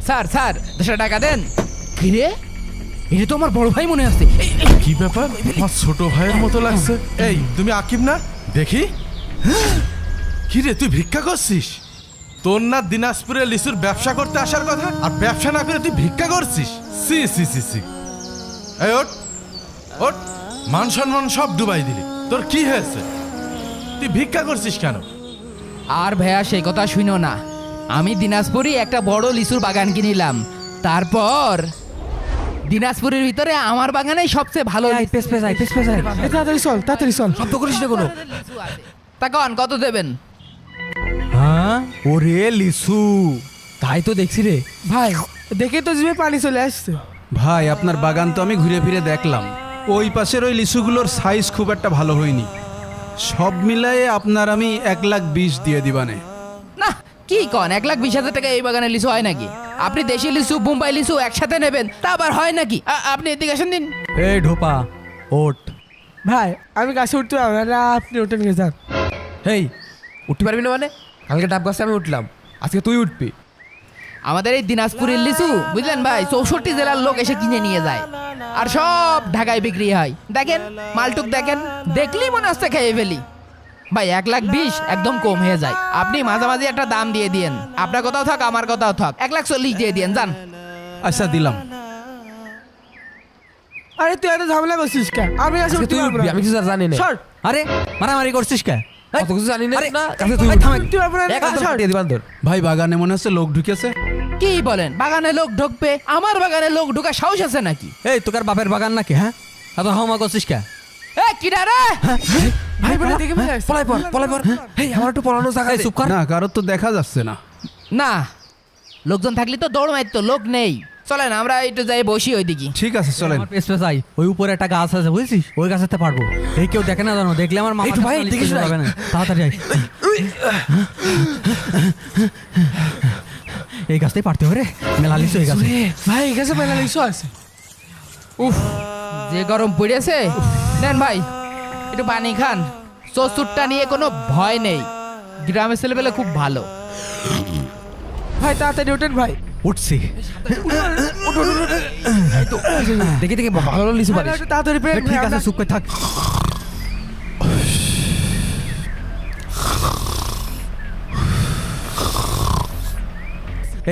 Sir sir 200 টাকা দেন। কি রে, এটা তো আমার বড় ভাই মনে আছে। কি ব্যাপার, আমার ছোট ভাইয়ের মতো লাগছে। এই তুমি আকিব না? দেখি। কি রে, তুই ভিক্ষা করছিস? তোর না দিনাজপুরে লিচুর ব্যবসা করতে আসার কথা, আর ব্যবসা না করে তুই ভিক্ষা করছিস? সি সি সি সি। এই ওঠ ওঠ, মান সম্মান সব ডুবাই দিলি। তোর কি হয়েছে? তুই ভিক্ষা করছিস কেন? আর ভাইয়া সেই কথা শুনো না, আমি দিনাজপুরে একটা বড় লিচুর বাগান কিনিলাম। তারপর দিনাজপুরের ভিতরে আমার বাগানে সবচেয়ে ভালো তাড়াতাড়ি চল, তাড়াতাড়ি চল। শব্দ করিস না কোনো। তখন কত দেবেন? হ্যাঁ, ওরে লিচু, তাই তো দেখছি রে। ভাই দেখে তো জিভে পানি চলে আসছে। ভাই আপনার বাগান তো আমি ঘুরে ফিরে দেখলাম, ওই পাশের ওই লিচুগুলোর সাইজ খুব একটা ভালো হয়নি। সব মিলায়ে আপনার আমি 1,20,000 দিয়ে দিবানে। না কি কন, 1,20,000 টাকা এই বাগানে লিচু হয় নাকি? আপনি দেশি লিচু বোম্বাই লিচু একসাথে নেবেন, তা আবার হয় নাকি? আপনি এদিকে আসেন দিন। এই ঢোপা ওঠ। ভাই আমি গাছে উঠতে পারবো না, আপনি ওঠেন গিয়ে যান। হেই, উঠতে পারবি না মানে? কালকে ডাব গাছে আমি উঠলাম, আজকে তুই উঠবি। আমাদের এই দিনাজপুরের লিচু বুঝলেন ভাই, 64 জেলার লোক এসে কিনে নিয়ে যায়, আর সব ঢাকায় বিক্রি হয়। দেখেন মালটুক, দেখেন, দেখলেই মনে হচ্ছে খেয়ে ফেলি। ভাই 1,20,000 একদম কম হয়ে যায়। আপনি মাঝামাঝি একটা দাম দিয়ে দিয়েন, আপনার কথাও থাক আমার কথাও থাক, 1,40,000 দিয়ে দিয়েন যান। আচ্ছা দিলাম। আরে তুই এত ঝামেলা করছিস কে? আমি গাছে আজকে উঠতে তুই পারবো উঠবি, না। আমি কিছু আর জানি না। সর। আরে মারামারি করছিস কে? অত কিছু জানি না আরে, না, আজকে আজকে তুই তুই উঠবি। উঠতে পারবো না, এক হাত সর। দিয়ে দিবান তোর। ভাই বাগানে মনে হচ্ছে লোক ঢুকেছে। কি বলেন, বাগানে লোক ঢুকবে? আমার বাগানে লোক ঢোকা সাহস আছে নাকি? এই তোকার বাপের বাগান নাকি? হ্যাঁ, এত হাওমা করছিস কে? এ কিডা রে? ভাই বলে দেখে ফেলে আসছে। পলাই পর, পলাই পর। হেই, আমার একটু পলানো জায়গা এই দে। চুপ কর। না কারোর তো দেখা যাচ্ছে না। না, লোকজন থাকলে তো দৌড় মারতো, লোক নেই। চলেন আমরা একটু যাই বসি ওইদিকে। ঠিক আছে চলেন। আমার পেছ পেছাই ওই উপরে একটা গাছ আছে বুঝছিস, ওই গাছেতে পারবো। এই কেউ দেখে না জানো, দেখলে আমার মাথা একটু ভাই, দেখিস না। যাবে না। তাড়াতাড়ি আয়। এই গাছটাই পারতে হবে রে, মেলা লিচু এই গাছে। ভাই এই গাছে মেলা লিচু আছে। উফ, যে গরম পড়েছে। নেন ভাই একটু পানি খান, চোরটা নিয়ে কোনো ভয় নেই, গ্রামের ছেলেবেলে খুব ভালো। ভাই তাড়াতাড়ি ওঠেন ভাই। উঠছি। দেখি দেখি ভালো ভালো লিচু ভাই, পারিস। একটু তাড়াতাড়ি পেন। ঠিক আছে, চুপ করে থাক।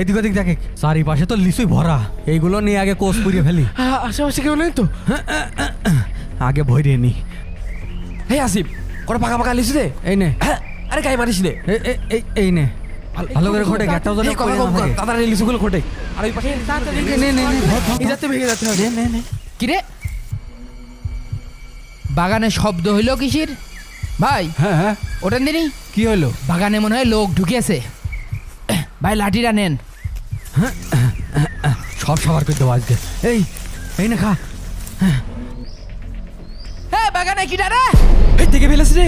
এদিক ওদিক দেখে, চারিপাশে তো লিচুই ভরা। এইগুলো নিয়ে আগে কোষ পুড়িয়ে ফেলি, আশেপাশে কেউ নেই তো? আগে ভরিয়ে নি। হেই আসিফ, কোনো পাকা পাকা লিচু দে। এই নে, হ্যাঁ, আরে গায়ে মারিস নে। এই নে, ভালো করে ঘটে গেটটাও যেন এই কম পড়ে কম না কর, থাকে। তাড়াতাড়ি লিচুগুলো খোটে। আর ওই পাশে তাড়াতাড়ি নে নে নে, এই যাতে ভেঙে যেতে হবে। কিরে, বাগানে শব্দ হইল কিসির? ভাই হ্যাঁ হ্যাঁ, ওঠেন দিনি, কি হলো? বাগানে মনে হয় লোক ঢুকেছে। ভাই লাঠিটা নেন। সব সবার করে দেবো আজকে। এই এই না খা। হ্যাঁ বাগানে কিডা রে? এই দেখে ফেলেছ রে।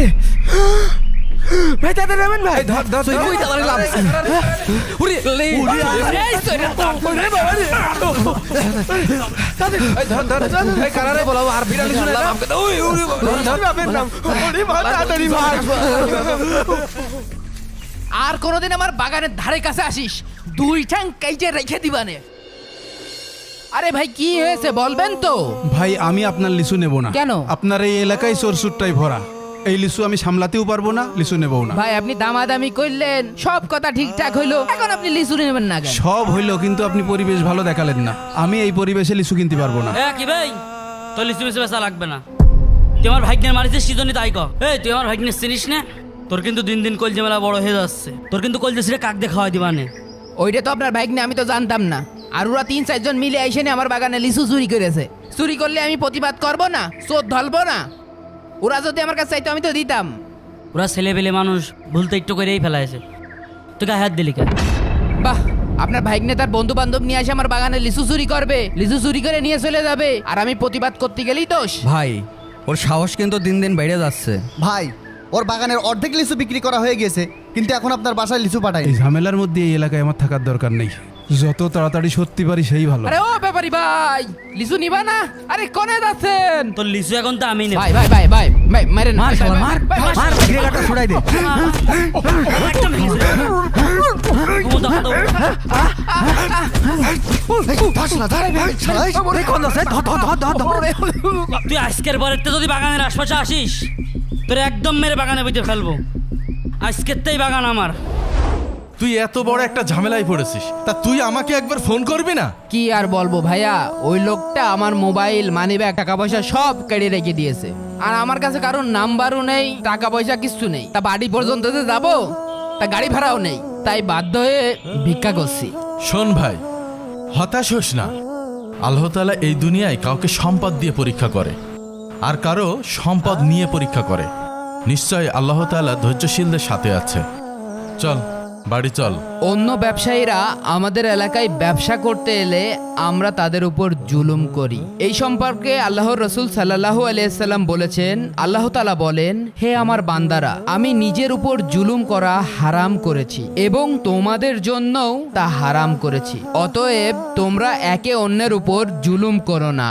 ভাই তাড়াতাড়ি নামেন ভাই। ধর ধর ধর। ওই তাড়াতাড়ি লাভ। উড়ি লে। এই সৈরা ওরে বাবা রে। এই ধর ধর। এই কারারে বলাও আর বিড়ালি শুনে না। ওই ওই ধর ধর। বাপের নাম। ওরে বাবা তাড়াতাড়ি ভাই। আর কোনোদিন আমার বাগানের ধারে কাছে আসিস, 2 ঠ্যাং কেটে রেখে দিবানে। আরে ভাই কি হয়েছে বলবেন তো? ভাই আমি আপনার লিচু নেব না। কেন? আপনার এই এলাকায় চোরসুটটাই ভরা। এই লিচু আমি সামলাতেও পারবো না, লিচু নেবও না। ভাই আপনি দামাদামি করলেন, সব কথা ঠিকঠাক হইলো, এখন আপনি লিচু নেবেন না কেন? সব হইলো কিন্তু আপনি পরিবেশ ভালো দেখালেন না। আমি এই পরিবেশে লিচু কিনতে পারবো না। কি ভাই, তোর লিচু মিচু বেচা লাগবে না। তুই আমার ভাগ্নের মারিছিস সিজনি তাই কর। এই তুই আমার ভাগ্নের চিনিস না? তোর কিন্তু দিন দিন কলজে মেলা বড় হয়ে যাচ্ছে। তোর কিন্তু কলজে ছিঁড়ে কাক দিয়ে খাওয়াই দিবানে। ওইটা তো আপনার বাইক নিয়ে আমি তো জানতাম না। আর ওরা 3-4 জন মিলে এসে আমার বাগানে লিচু চুরি করেছে। চুরি করলে আমি প্রতিবাদ করব না, চোর ধরবো না? ওরা যদি আমার কাছে চাইতো আমি তো দিতাম। ওরা ছেলে পেলে মানুষ, ভুলতে একটু করেই ফেলাইছে। তুই গায়ে হাত দিলি কেন? বাহ, আপনার ভাইগনে তার বন্ধু বান্ধব নিয়ে এসে আমার বাগানে লিচু চুরি করবে, লিচু চুরি করে নিয়ে চলে যাবে, আর আমি প্রতিবাদ করতে গেলেই দোষ। ভাই ওর সাহস কিন্তু দিন দিন বেড়ে যাচ্ছে। ভাই ওর বাগানের অর্ধেক লিচু বিক্রি করা হয়ে গেছে, কিন্তু এখন আপনার বাসায় লিচু পাঠাই। এই ঝামেলার মধ্যে এই এলাকায় আমার থাকার দরকার নেই। যত তাড়াতাড়ি সত্যি পারি সেই ভালো। আরে ও ব্যাপারী ভাই, লিচু নিবা না? আরে কোনে যাচ্ছেন? তোর লিচু এখন তো আমি নেব। ভাই ভাই ভাই ভাই ভাই মারেন, মার ভাই, শালা, ভাই, মার ভাই, ভাই, মার, ঘিরে কাটা ছড়াই দে। একটা ভেঙে দে। তুই আজকের পরের যদি বাগানের আশপাশে আসিস তোর একদম মেরে বাগানে বইতে ফেলবো। আজকের তেই বাগান আমার। তুই এত বড় একটা ঝামেলায় পড়েছিস, তা তুই আমাকে একবার ফোন করবি না? কি আর বলবো ভাইয়া, ওই লোকটা আমার মোবাইল মানিব্যাগ টাকা পয়সা সব কেড়ে রেখে দিয়েছে। আর আমার কাছে কারোর নাম্বারও নেই, টাকা পয়সা কিছু নেই। তা বাড়ি পর্যন্ত যে যাবো, তা গাড়ি ভাড়াও নেই, তাই বাধ্য হয়ে ভিক্ষা করছি। শোন ভাই, হতাশ হোস না। আল্লাহ তাআলা এই দুনিয়ায় কাউকে সম্পদ দিয়ে পরীক্ষা করে, আর কারো সম্পদ নিয়ে পরীক্ষা করে। নিশ্চয় আল্লাহ তাআলা ধৈর্যশীলদের সাথে আছে। চল বাড়ি চল। অন্য ব্যবসায়ীরা আমাদের এলাকায় ব্যবসা করতে এলে আমরা তাদের উপর জুলুম করি। এই সম্পর্কে আল্লাহর রাসূল সাল্লাল্লাহু আলাইহি সাল্লাম বলেছেন, আল্লাহ তাআলা বলেন, হে আমার বান্দারা, আমি নিজের উপর জুলুম করা হারাম করেছি এবং তোমাদের জন্যও তা হারাম করেছি। অতএব তোমরা একে অন্যের উপর জুলুম করো না।